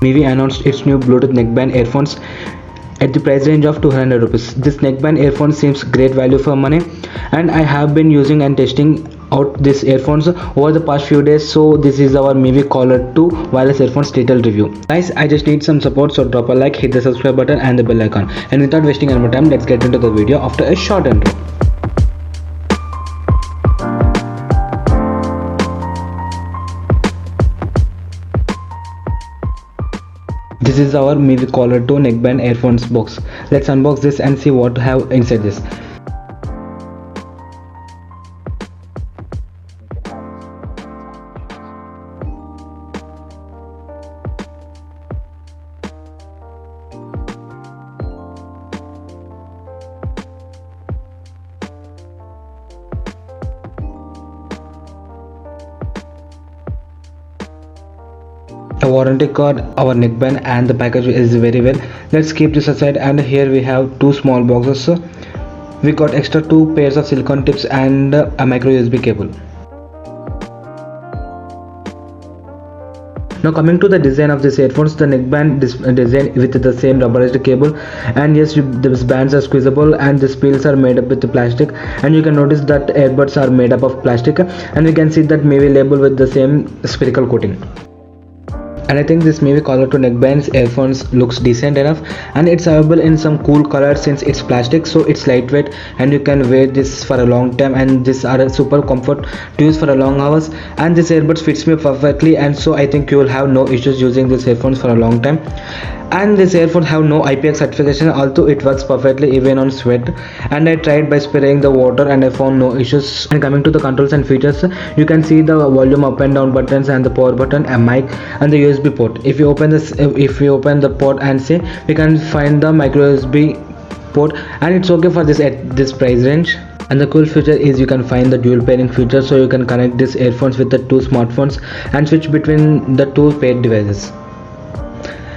Mivi announced its new Bluetooth neckband earphones at the price range of 200 rupees. This neckband earphone seems great value for money, and I have been using and testing out these earphones over the past few days. So this is our Mivi Collar 2 wireless earphones detailed review. Guys, I just need some support, so drop a like, hit the subscribe button and the bell icon. And without wasting any more time, let's get into the video after a short intro. This is our Mivi Collar 2 neckband earphones box. Let's unbox this and see what have inside this. A warranty card, our neckband, and the package is very well. Let's keep this aside, and here we have two small boxes. We got extra two pairs of silicone tips and a micro USB cable. Now coming to the design of these earphones, the neckband design with the same rubberized cable, and yes, these bands are squeezable and the spills are made up with the plastic, and you can notice that earbuds are made up of plastic, and we can see that Mivi label with the same spherical coating. And I think this Mivi Collar to neckbands earphones looks decent enough, and it's available in some cool colors since it's plastic, so it's lightweight and you can wear this for a long time, and these are a super comfort to use for a long hours, and this earbuds fits me perfectly, and so I think you will have no issues using these earphones for a long time. And these earphones have no IPX certification, although it works perfectly even on sweat, and I tried by spraying the water and I found no issues. And coming to the controls and features, you can see the volume up and down buttons and the power button, a mic and the USB port. If we open the port and see, we can find the micro USB port, and it's okay for this at this price range. And the cool feature is you can find the dual pairing feature, so you can connect these earphones with the two smartphones and switch between the two paired devices.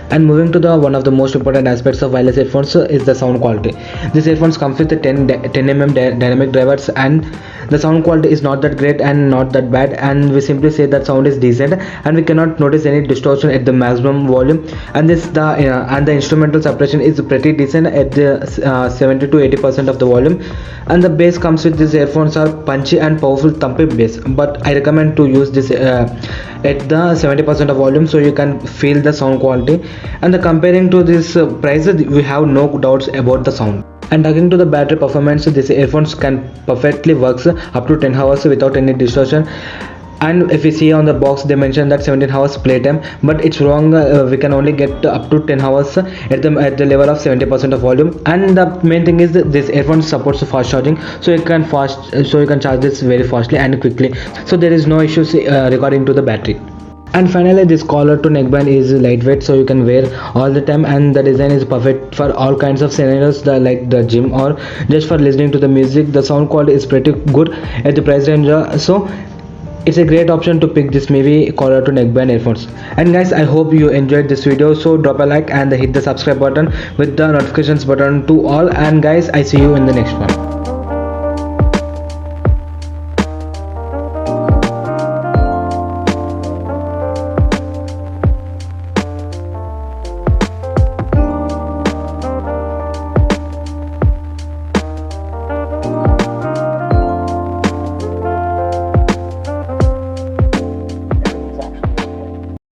And moving to the one of the most important aspects of wireless earphones is the sound quality. These earphones come with the 10mm dynamic drivers, and the sound quality is not that great and not that bad, and we simply say that sound is decent, and we cannot notice any distortion at the maximum volume. And the instrumental suppression is pretty decent at the 70 to 80% of the volume. And the bass comes with these earphones are punchy and powerful thumping bass, but I recommend to use this at the 70% of volume, so you can feel the sound quality. And comparing to this price, we have no doubts about the sound. And talking to the battery performance, these earphones can perfectly works up to 10 hours without any distortion. And if we see on the box, they mention that 17 hours playtime, but it's wrong. We can only get up to 10 hours at the level of 70% of volume. And the main thing is that this earphone supports fast charging, so you can charge this very fastly and quickly, so there is no issues regarding to the battery. And finally, this collar to neckband is lightweight, so you can wear all the time, and the design is perfect for all kinds of scenarios, like the gym or just for listening to the music. The sound quality is pretty good at the price range, so it's a great option to pick this Mivi Collar to neckband earphones. And guys, I hope you enjoyed this video, so drop a like and hit the subscribe button with the notifications button to all. And guys, I see you in the next one.